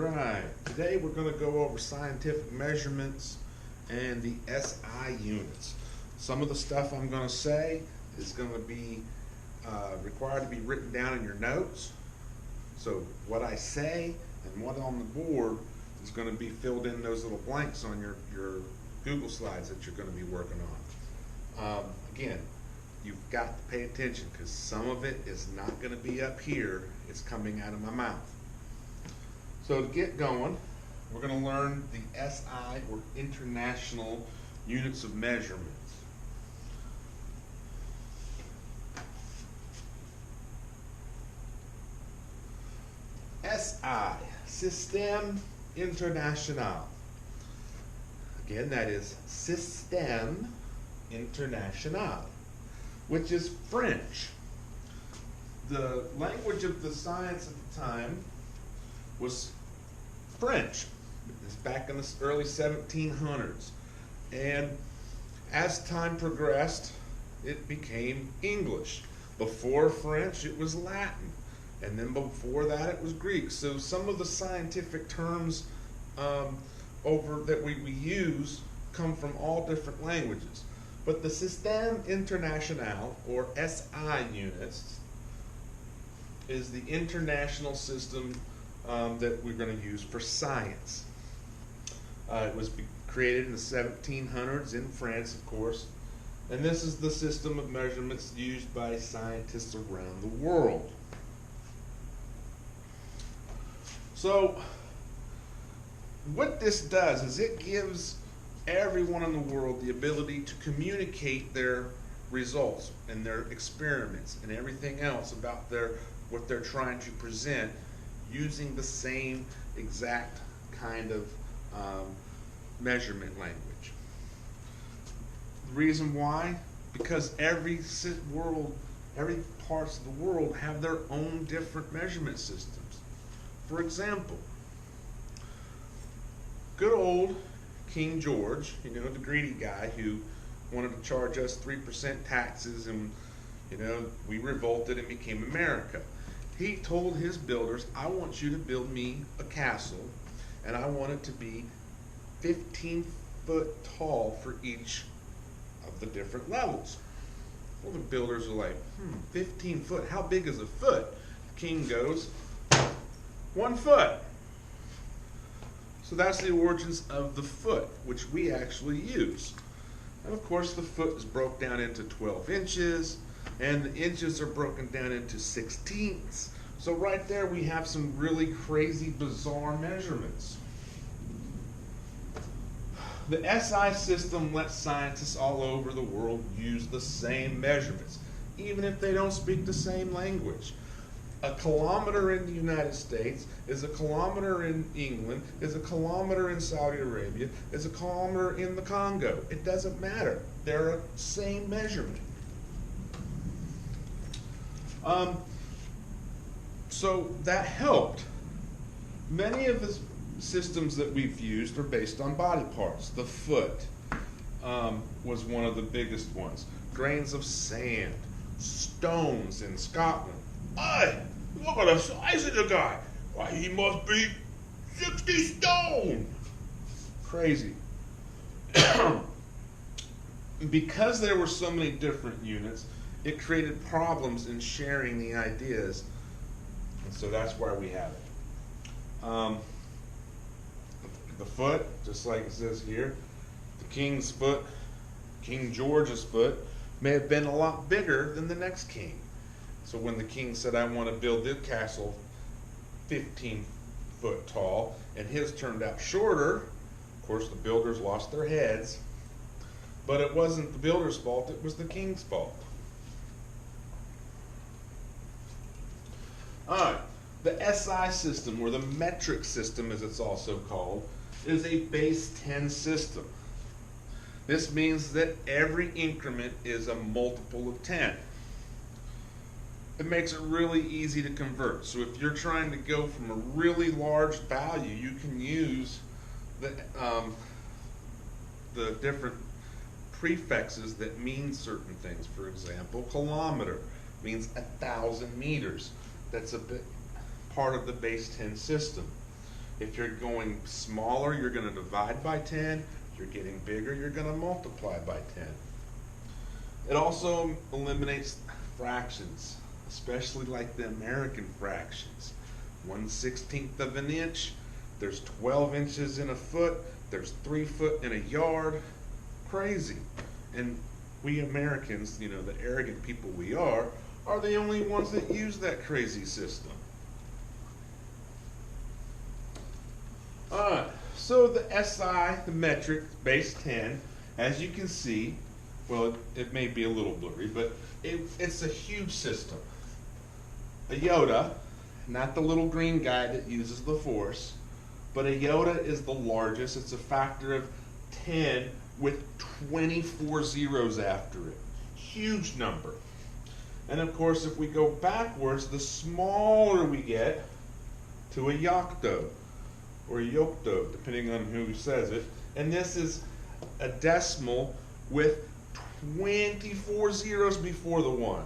Right. Today we're going to go over scientific measurements and the SI units. Some of the stuff I'm going to say is going to be required to be written down in your notes. So what I say and what on the board is going to be filled in those little blanks on your Google Slides that you're going to be working on. Again, you've got to pay attention because some of it is not going to be up here. It's coming out of my mouth. So to get going, we're going to learn the SI, or International Units of Measurements. SI, Système International. Again, that is Système International, which is French. The language of the science at the time was French. It's back in the early 1700s. And as time progressed, it became English. Before French, it was Latin. And then before that, it was Greek. So some of the scientific terms that we use come from all different languages. But the Système International, or SI units, is the international system that we're going to use for science. It was created in the 1700s in France, of course, and this is the system of measurements used by scientists around the world. So what this does is it gives everyone in the world the ability to communicate their results and their experiments and everything else about what they're trying to present using the same exact kind of measurement language. The reason why? Because every parts of the world have their own different measurement systems. For example, good old King George, the greedy guy who wanted to charge us 3% taxes, and we revolted and became America. He told his builders, I want you to build me a castle, and I want it to be 15 foot tall for each of the different levels. Well, the builders are like, 15 foot, how big is a foot? The king goes, 1 foot. So that's the origins of the foot, which we actually use. And of course, the foot is broke down into 12 inches, and the inches are broken down into 16ths. So right there we have some really crazy, bizarre measurements. The SI system lets scientists all over the world use the same measurements, even if they don't speak the same language. A kilometer in the United States is a kilometer in England, is a kilometer in Saudi Arabia, is a kilometer in the Congo. It doesn't matter. They're the same measurement. So that helped. Many of the systems that we've used are based on body parts. The foot was one of the biggest ones. Grains of sand, stones in Scotland. Hey, look at the size of the guy. Why, he must be 60 stone. Crazy. Because there were so many different units, it created problems in sharing the ideas. And so that's why we have it. The foot, just like it says here, the king's foot, King George's foot, may have been a lot bigger than the next king. So when the king said, I want to build this castle 15 foot tall, and his turned out shorter, of course the builders lost their heads, but it wasn't the builder's fault, it was the king's fault. Alright, the SI system, or the metric system as it's also called, is a base 10 system. This means that every increment is a multiple of 10. It makes it really easy to convert. So if you're trying to go from a really large value, you can use the different prefixes that mean certain things. For example, kilometer means 1,000 meters. That's a bit part of the base 10 system. If you're going smaller, you're going to divide by 10. If you're getting bigger, you're going to multiply by 10. It also eliminates fractions, especially like the American fractions. 1/16 of an inch, there's 12 inches in a foot, there's 3 foot in a yard. Crazy. And we Americans, you know, the arrogant people we are the only ones that use that crazy system. Alright, so the SI, the metric, base 10, as you can see, well, it may be a little blurry, but it's a huge system. A iota, not the little green guy that uses the force, but a iota is the largest. It's a factor of 10 with 24 zeros after it. Huge number. And of course, if we go backwards, the smaller we get to a yocto, or a yocto, depending on who says it. And this is a decimal with 24 zeros before the 1.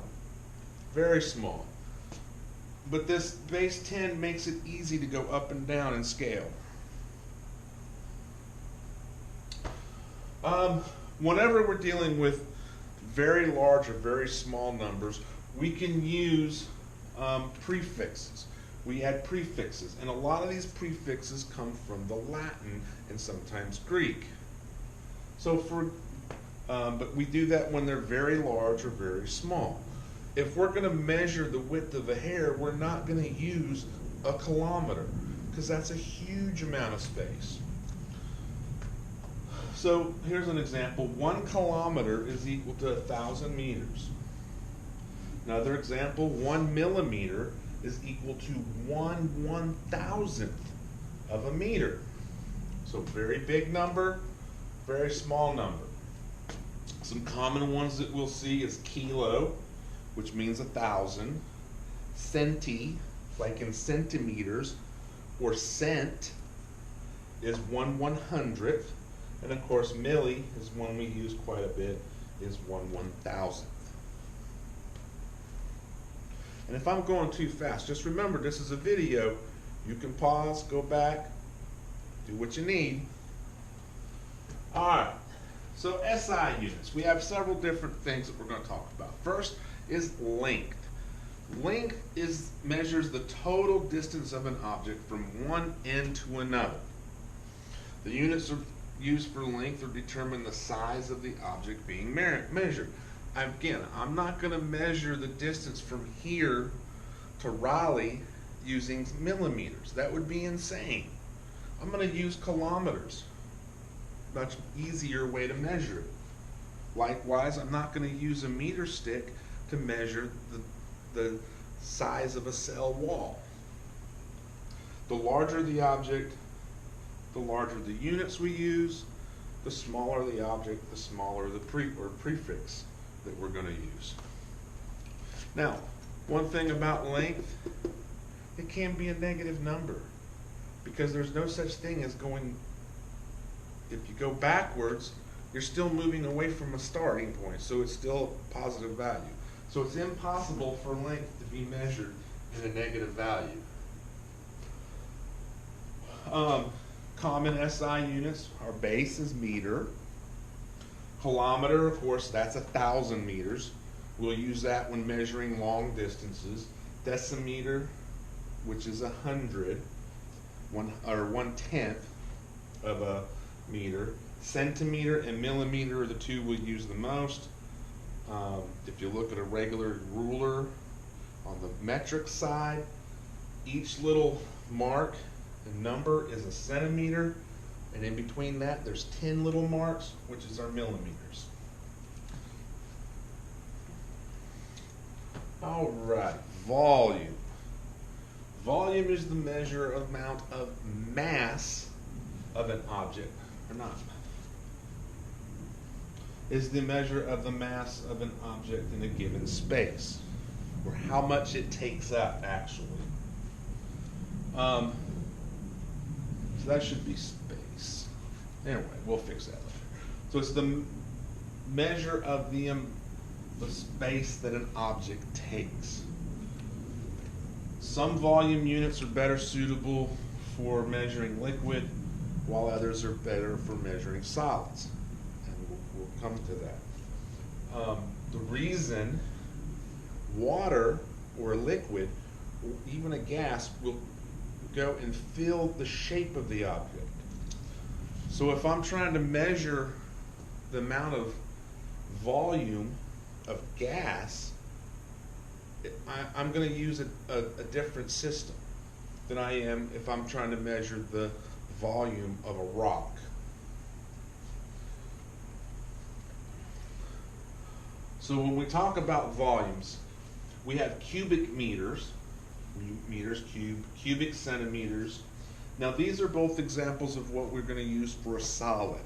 Very small. But this base 10 makes it easy to go up and down in scale. Whenever we're dealing with very large or very small numbers, we can use prefixes. We add prefixes, and a lot of these prefixes come from the Latin and sometimes Greek. So but we do that when they're very large or very small. If we're going to measure the width of a hair, we're not going to use a kilometer because that's a huge amount of space. So here's an example. 1 kilometer is equal to 1,000 meters. Another example, 1 millimeter is equal to 1/1000th of a meter. So very big number, very small number. Some common ones that we'll see is kilo, which means 1,000. Centi, like in centimeters, or cent is 1/100th. And of course, milli is one we use quite a bit, is 1/1000th. And if I'm going too fast, just remember this is a video. You can pause, go back, do what you need. All right, so SI units. We have several different things that we're going to talk about. First is length. Length measures the total distance of an object from one end to another. The units used for length or determine the size of the object being measured. Again, I'm not going to measure the distance from here to Raleigh using millimeters. That would be insane. I'm going to use kilometers. Much easier way to measure it. Likewise, I'm not going to use a meter stick to measure the size of a cell wall. The larger the object, the larger the units we use, the smaller the object, the smaller the prefix that we're going to use. Now, one thing about length, it can be a negative number because there's no such thing as going, if you go backwards, you're still moving away from a starting point, so it's still a positive value. So it's impossible for length to be measured in a negative value. Common SI units, our base is meter. Kilometer, of course, that's 1,000 meters. We'll use that when measuring long distances. Decimeter, which is 100, or 1/10 of a meter. Centimeter and millimeter are the two we'll use the most. If you look at a regular ruler on the metric side, each little mark and number is a centimeter, and in between that there's 10 little marks, which is our millimeters. All right, volume. Volume is the amount of mass of an object, or not. Is the measure of the mass of an object in a given space, or how much it takes up actually. So that should be space. Anyway, we'll fix that later. So it's the measure of the space that an object takes. Some volume units are better suitable for measuring liquid, while others are better for measuring solids. And we'll come to that. The reason water or liquid, or even a gas, will go and fill the shape of the object. So if I'm trying to measure the amount of volume of gas, I'm going to use a different system than I am if I'm trying to measure the volume of a rock. So when we talk about volumes, we have cubic meters, cubic centimeters. Now these are both examples of what we're going to use for a solid.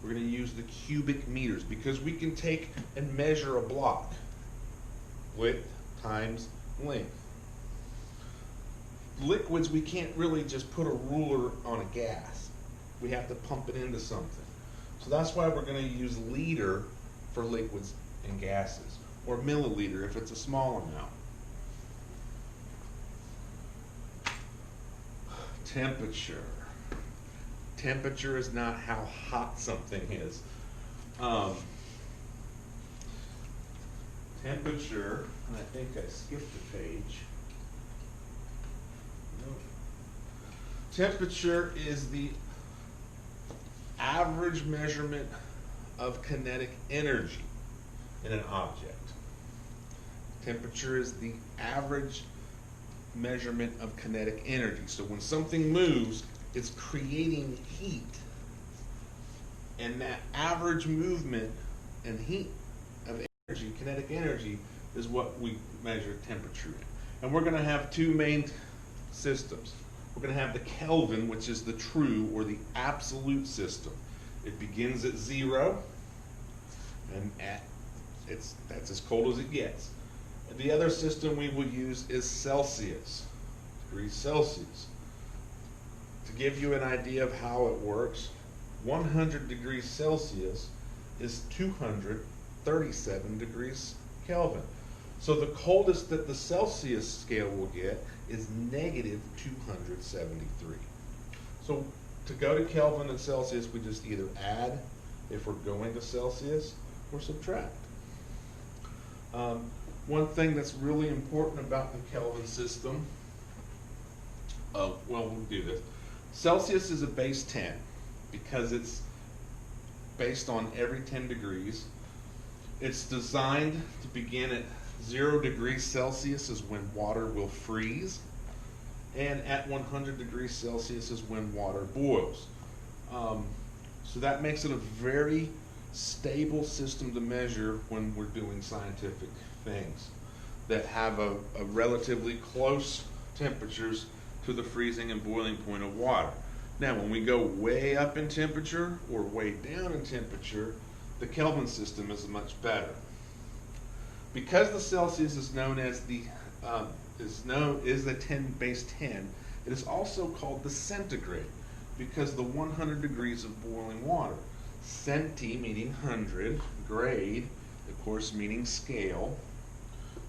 We're going to use the cubic meters because we can take and measure a block, width times length. Liquids, we can't really just put a ruler on a gas. We have to pump it into something. So that's why we're going to use liter for liquids and gases, or milliliter if it's a small amount. Temperature. Temperature is not how hot something is. Temperature, and I think I skipped a page. Nope. Temperature is the average measurement of kinetic energy in an object. Temperature is the average measurement of kinetic energy. So when something moves, it's creating heat. And that average movement and heat of energy, kinetic energy, is what we measure temperature in. And we're going to have two main systems. We're going to have the Kelvin, which is the true or the absolute system. It begins at 0, and that's as cold as it gets. And the other system we will use is Celsius, degrees Celsius. To give you an idea of how it works, 100 degrees Celsius is 237 degrees Kelvin. So the coldest that the Celsius scale will get is negative 273. So to go to Kelvin and Celsius, we just either add if we're going to Celsius or subtract. One thing that's really important about the Kelvin system, we'll do this. Celsius is a base 10 because it's based on every 10 degrees. It's designed to begin at 0 degrees Celsius is when water will freeze, and at 100 degrees Celsius is when water boils. So that makes it a very stable system to measure when we're doing scientific things that have a relatively close temperatures to the freezing and boiling point of water. Now, when we go way up in temperature or way down in temperature, the Kelvin system is much better. Because the Celsius is known as the base 10, it is also called the centigrade because the 100 degrees of boiling water. Centi meaning 100, grade, of course, meaning scale,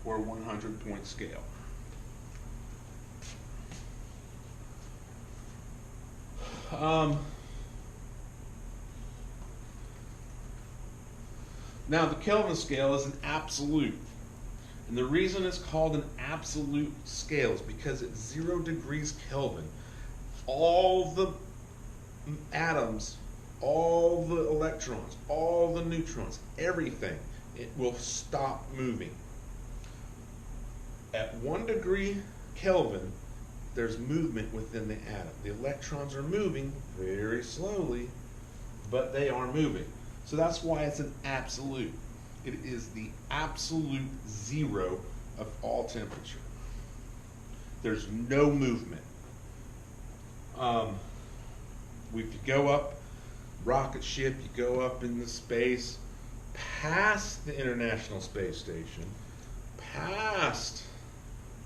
or 100-point scale. Now the Kelvin scale is an absolute, and the reason it's called an absolute scale is because at 0 degrees Kelvin, all the atoms, all the electrons, all the neutrons, everything, it will stop moving. At 1 degree Kelvin, there's movement within the atom. The electrons are moving very slowly, but they are moving. So that's why it's an absolute. It is the absolute 0 of all temperature. There's no movement. If you go up, rocket ship, you go up into space, past the International Space Station, past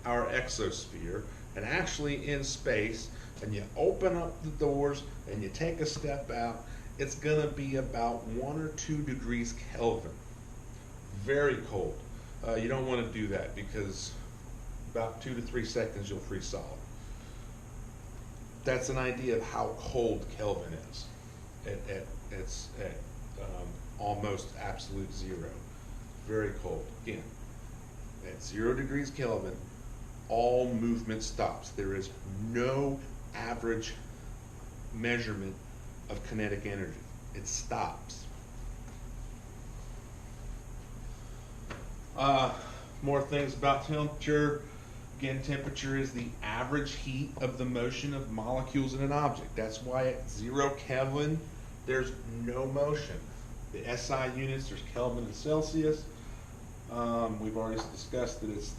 our exosphere, and actually in space, and you open up the doors and you take a step out, it's going to be about 1 or 2 degrees Kelvin. Very cold. You don't want to do that because about 2 to 3 seconds you'll freeze solid. that's an idea of how cold Kelvin is. It's at almost absolute zero. Very cold. Again, at 0 degrees Kelvin, all movement stops. There is no average measurement of kinetic energy. It stops. More things about temperature. Again, temperature is the average heat of the motion of molecules in an object. That's why at 0 Kelvin, there's no motion. The SI units, there's Kelvin and Celsius. We've already discussed that it's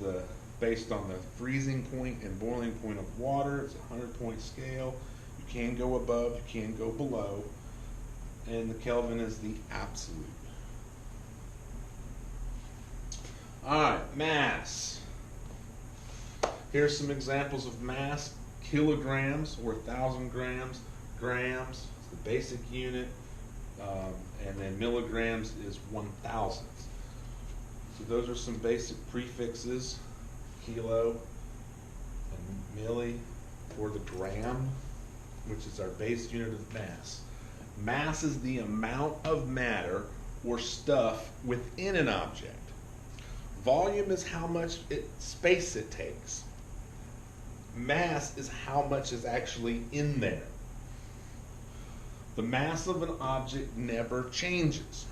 based on the freezing point and boiling point of water. It's a 100-point scale. You can go above, you can go below. And the Kelvin is the absolute. All right, mass. Here's some examples of mass. Kilograms or 1,000 grams. Grams is the basic unit. And then milligrams is 1,000th. So those are some basic prefixes. Kilo and milli for the gram, which is our base unit of mass. Mass is the amount of matter or stuff within an object. Volume is how much space it takes. Mass is how much is actually in there. The mass of an object never changes,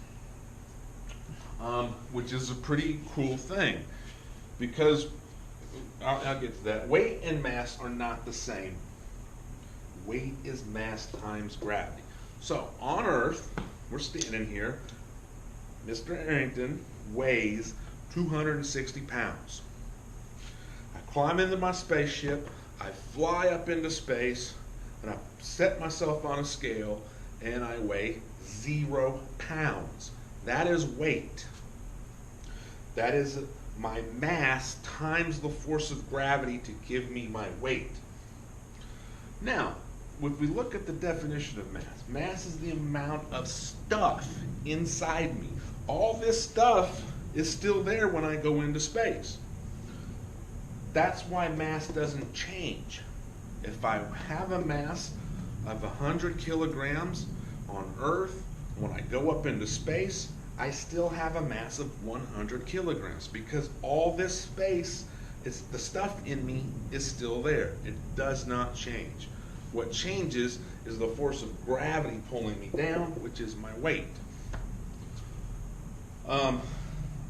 which is a pretty cool thing, because I'll get to that. Weight and mass are not the same. Weight is mass times gravity. So on Earth, we're standing here. Mr. Arrington weighs 260 pounds. I climb into my spaceship, I fly up into space, and I set myself on a scale, and I weigh 0 pounds. That is weight. That is my mass times the force of gravity to give me my weight. Now, if we look at the definition of mass, mass is the amount of stuff inside me. All this stuff is still there when I go into space. That's why mass doesn't change. If I have a mass of 100 kilograms on Earth, when I go up into space, I still have a mass of 100 kilograms because all this space, the stuff in me is still there. It does not change. What changes is the force of gravity pulling me down, which is my weight.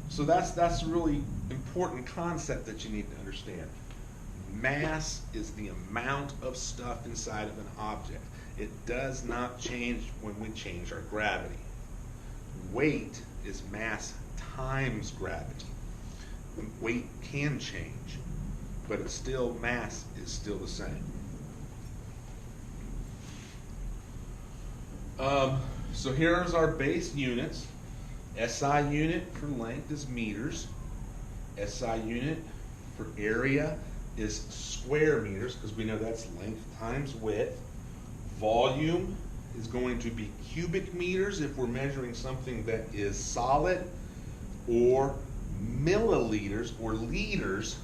So that's a really important concept that you need to understand. Mass is the amount of stuff inside of an object. It does not change when we change our gravity. Weight is mass times gravity. Weight can change, but it's still, mass is still the same. So here's our base units. SI unit for length is meters. SI unit for area is square meters, because we know that's length times width. Volume is going to be cubic meters if we're measuring something that is solid, or milliliters or liters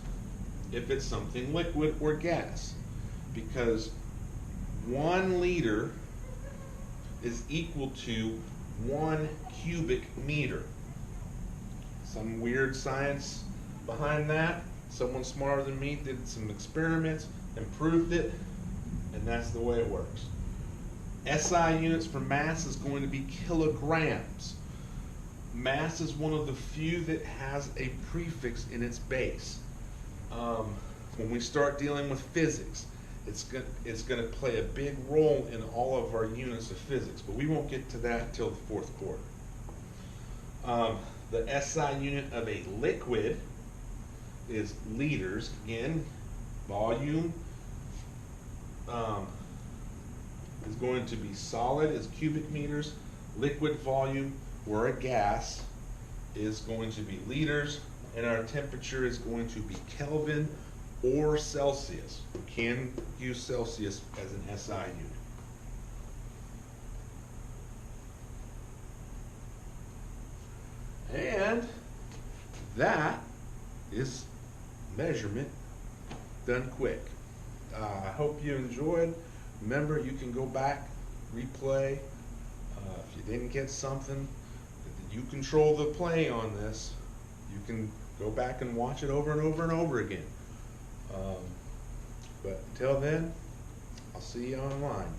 if it's something liquid or gas, because 1 liter is equal to 1 cubic meter. Some weird science behind that. Someone smarter than me did some experiments and proved it, and that's the way it works. SI units for mass is going to be kilograms. Mass is one of the few that has a prefix in its base. When we start dealing with physics, it's going to play a big role in all of our units of physics, but we won't get to that until the 4th quarter. The SI unit of a liquid is liters. Again, volume is going to be solid is cubic meters. Liquid volume, or a gas, is going to be liters, and our temperature is going to be Kelvin or Celsius. We can use Celsius as an SI unit. And that is measurement done quick. I hope you enjoyed Remember, you can go back, replay. If you didn't get something, you control the play on this. You can go back and watch it over and over and over again. But until then, I'll see you online.